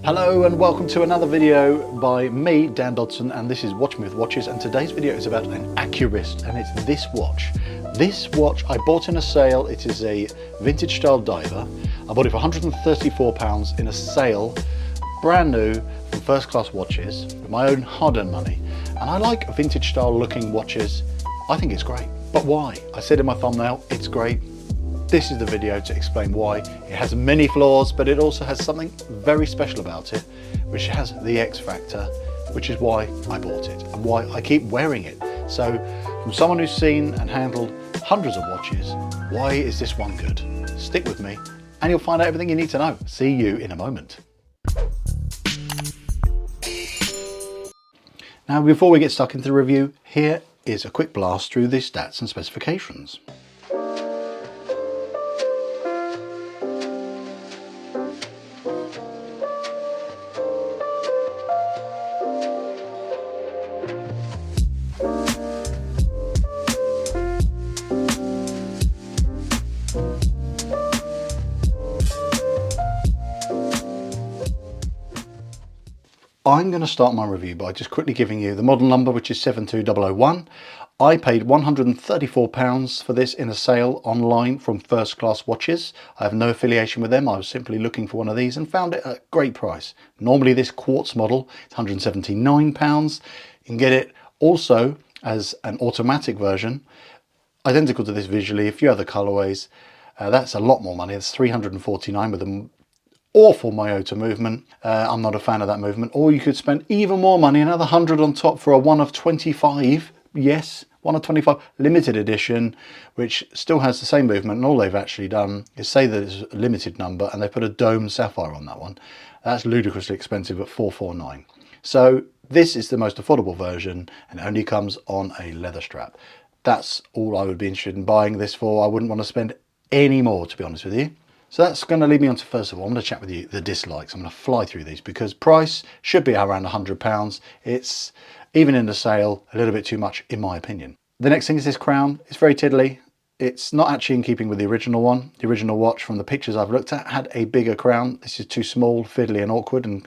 Hello and welcome to another video by me, Dan Dodson, and this is Watch Me with Watches, and today's video is about an Accurist, and it's this watch. This watch I bought in a sale. It is a vintage style diver. I bought it for £134 in a sale, brand new from First Class Watches, with my own hard-earned money. And I like vintage style looking watches. I think it's great. But why? I said in my thumbnail, it's great. This is the video to explain why. It has many flaws, but it also has something very special about it, which has the X factor, which is why I bought it and why I keep wearing it. So from someone who's seen and handled hundreds of watches, why is this one good? Stick with me and you'll find out everything you need to know. See you in a moment. Now, before we get stuck into the review, here is a quick blast through the stats and specifications. I'm going to start my review by just quickly giving you the model number, which is 72001. I paid £134 for this in a sale online from First Class Watches. I have no affiliation with them. I was simply looking for one of these and found it at a great price. Normally this quartz model is £179. You can get it also as an automatic version, identical to this visually, a few other colorways. That's a lot more money. It's £349 with a awful Miyota movement. I'm not a fan of that movement. Or you could spend even more money, another 100 on top for a 1 of 25. Yes, 1 of 25 limited edition, which still has the same movement. And all they've actually done is say that it's a limited number, and they put a dome sapphire on that one. That's ludicrously expensive at $449. So this is the most affordable version, and it only comes on a leather strap. That's all I would be interested in buying this for. I wouldn't want to spend any more, to be honest with you. So that's going to lead me on to, first of all, I'm going to chat with you the dislikes. I'm going to fly through these because price should be around £100. It's, even in the sale, a little bit too much in my opinion. The next thing is this crown. It's very tiddly. It's not actually in keeping with the original one. The original watch, from the pictures I've looked at, had a bigger crown. This is too small, fiddly and awkward, and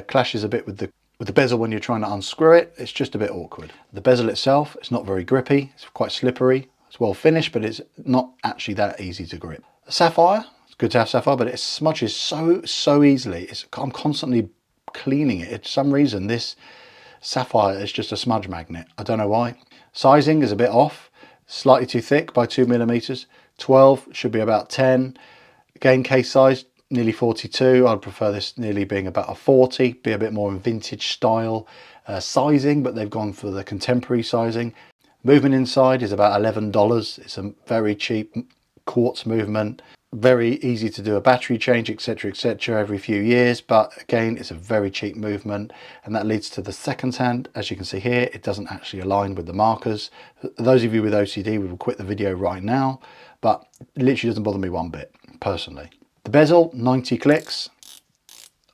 clashes a bit with the bezel when you're trying to unscrew it. It's just a bit awkward. The bezel itself is not very grippy. It's quite slippery. It's well finished, but it's not actually that easy to grip. Sapphire, it's good to have sapphire, but it smudges so easily. I'm constantly cleaning it. For some reason, this sapphire is just a smudge magnet. I don't know why. Sizing is a bit off, slightly too thick by 2mm. 12 should be about 10. Again, case size nearly 42. I'd prefer this nearly being about a 40. Be a bit more in vintage style sizing, but they've gone for the contemporary sizing. Movement inside is about $11. It's a very cheap quartz movement, very easy to do a battery change, etc, every few years, but again, it's a very cheap movement, and that leads to the second hand. As you can see here, it doesn't actually align with the markers. Those of you with OCD will quit the video right now, but it literally doesn't bother me one bit personally. The bezel, 90 clicks.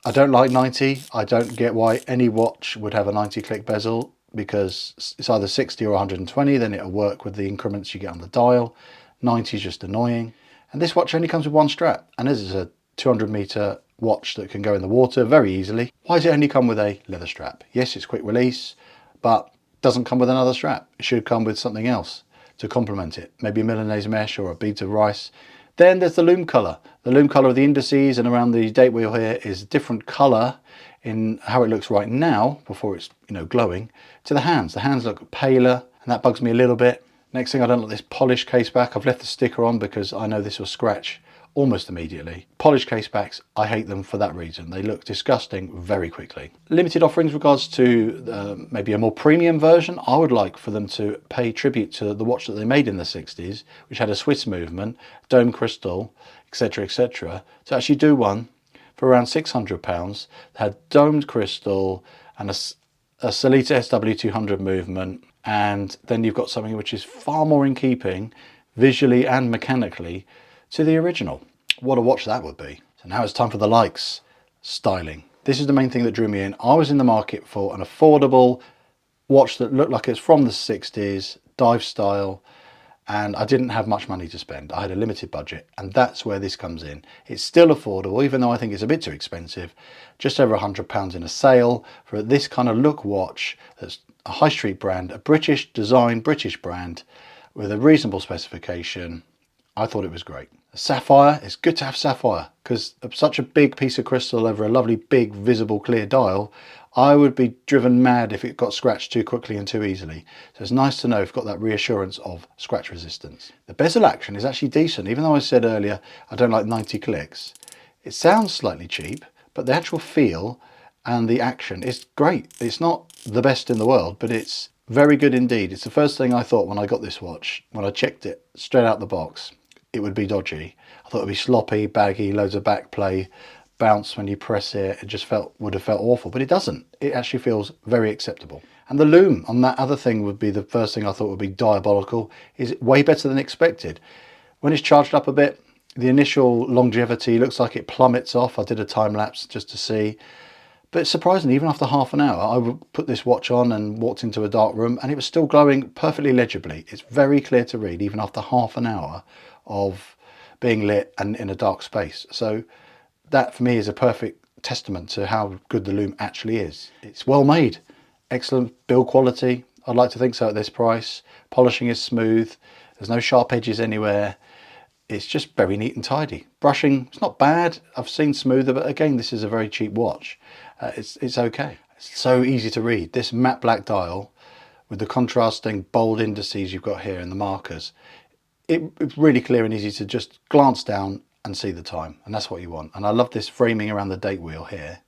I don't like 90. I don't get why any watch would have a 90 click bezel, because it's either 60 or 120, then it'll work with the increments you get on the dial. 90 is just annoying. And this watch only comes with one strap, and this is a 200-meter watch that can go in the water very easily. Why does it only come with a leather strap? Yes, it's quick release, but it doesn't come with another strap. It should come with something else to complement it, maybe a Milanese mesh or a bead of rice. Then there's the loom color. The loom color of the indices and around the date wheel here is a different color in how it looks right now, before it's glowing, to the hands. The hands look paler, and that bugs me a little bit. Next thing, I don't like this polished case back. I've left the sticker on because I know this will scratch almost immediately. Polished case backs, I hate them for that reason. They look disgusting very quickly. Limited offerings regards to maybe a more premium version. I would like for them to pay tribute to the watch that they made in the 60s, which had a Swiss movement, dome crystal, etc, to actually do one for around £600 that had domed crystal and a Sellita SW200 movement. And then you've got something which is far more in keeping visually and mechanically to the original. What a watch that would be. So now it's time for the likes. Styling. This is the main thing that drew me in. I was in the market for an affordable watch that looked like it's from the 60s, dive style, and I didn't have much money to spend. I had a limited budget, and that's where this comes in. It's still affordable, even though I think it's a bit too expensive. Just over £100 in a sale for this kind of look watch that's a high street brand, a British design, British brand with a reasonable specification. I thought it was great. Sapphire, it's good to have sapphire because such a big piece of crystal over a lovely big visible clear dial, I would be driven mad if it got scratched too quickly and too easily. So it's nice to know it's got that reassurance of scratch resistance. The bezel action is actually decent, even though I said earlier I don't like 90 clicks. It sounds slightly cheap, but the actual feel and the action is great. It's not the best in the world, but it's very good indeed. It's the first thing I thought when I got this watch. When I checked it straight out the box, it would be dodgy. I thought it would be sloppy, baggy, loads of back play, bounce when you press it. It just would have felt awful, but it doesn't. It actually feels very acceptable. And the loom on that other thing would be the first thing I thought would be diabolical. Is way better than expected. When it's charged up a bit, the initial longevity looks like it plummets off. I did a time lapse just to see. But surprisingly, even after half an hour, I would put this watch on and walked into a dark room and it was still glowing perfectly legibly. It's very clear to read even after half an hour of being lit and in a dark space. So that for me is a perfect testament to how good the loom actually is. It's well made, excellent build quality. I'd like to think so at this price. Polishing is smooth. There's no sharp edges anywhere. It's just very neat and tidy. Brushing, it's not bad. I've seen smoother, but again, this is a very cheap watch. It's okay. It's so easy to read. This matte black dial with the contrasting bold indices you've got here and the markers, it's really clear and easy to just glance down and see the time, and that's what you want. And I love this framing around the date wheel here.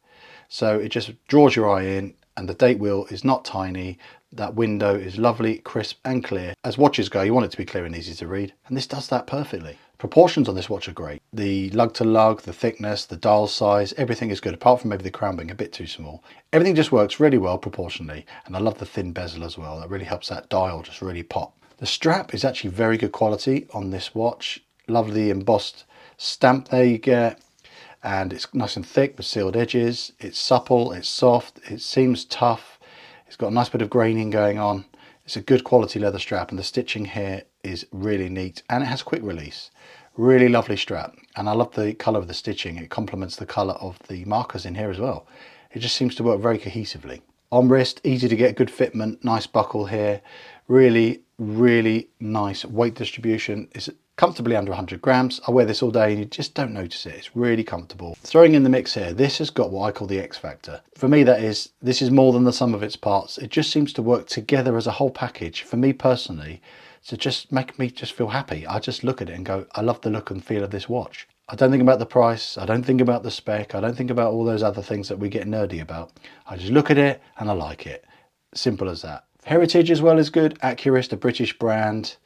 So it just draws your eye in, and the date wheel is not tiny. That window is lovely, crisp and clear. As watches go, you want it to be clear and easy to read, and this does that perfectly. Proportions on this watch are great. The lug to lug, the thickness, the dial size, everything is good, apart from maybe the crown being a bit too small. Everything just works really well proportionally, and I love the thin bezel as well. That really helps that dial just really pop. The strap is actually very good quality on this watch. Lovely embossed stamp there you get, and it's nice and thick with sealed edges. It's supple, it's soft, it seems tough. It's got a nice bit of graining going on. It's a good quality leather strap, and the stitching here is really neat, and it has quick release. Really lovely strap, and I love the colour of the stitching. It complements the colour of the markers in here as well. It just seems to work very cohesively. On wrist, easy to get, good fitment, nice buckle here. Really, really nice weight distribution. It's comfortably under 100 grams. I wear this all day and you just don't notice it. It's really comfortable. Throwing in the mix here, this has got what I call the X factor. For me, this is more than the sum of its parts. It just seems to work together as a whole package. For me personally, to just make me just feel happy. I just look at it and go, I love the look and feel of this watch. I don't think about the price. I don't think about the spec. I don't think about all those other things that we get nerdy about. I just look at it and I like it. Simple as that. Heritage as well is good. Accurist, a British brand,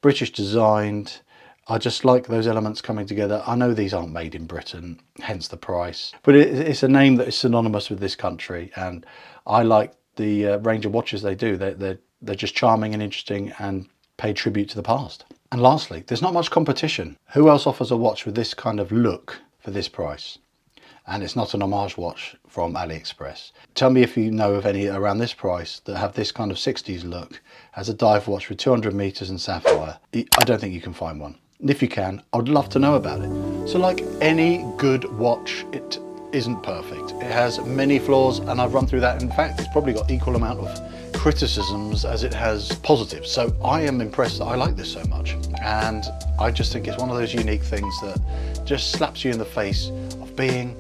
British designed. I just like those elements coming together. I know these aren't made in Britain, hence the price, but it's a name that is synonymous with this country, and I like the range of watches they do. They're just charming and interesting and pay tribute to the past. And lastly, there's not much competition. Who else offers a watch with this kind of look for this price? And it's not an homage watch from AliExpress. Tell me if you know of any around this price that have this kind of 60s look as a dive watch with 200 meters and sapphire. I don't think you can find one. And if you can, I'd love to know about it. So like any good watch, it isn't perfect. It has many flaws, and I've run through that. In fact, it's probably got equal amount of criticisms as it has positives. So I am impressed that I like this so much. And I just think it's one of those unique things that just slaps you in the face of being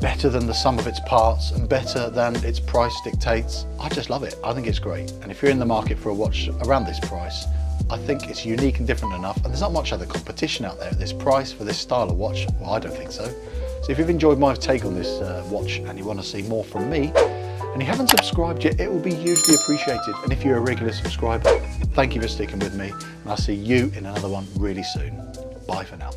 better than the sum of its parts and better than its price dictates. I just love it. I think it's great. And if you're in the market for a watch around this price, I think it's unique and different enough, and there's not much other competition out there at this price for this style of watch. Well, I don't think so. So if you've enjoyed my take on this watch and you want to see more from me, and you haven't subscribed yet, it will be hugely appreciated. And if you're a regular subscriber, thank you for sticking with me, and I'll see you in another one really soon. Bye for now.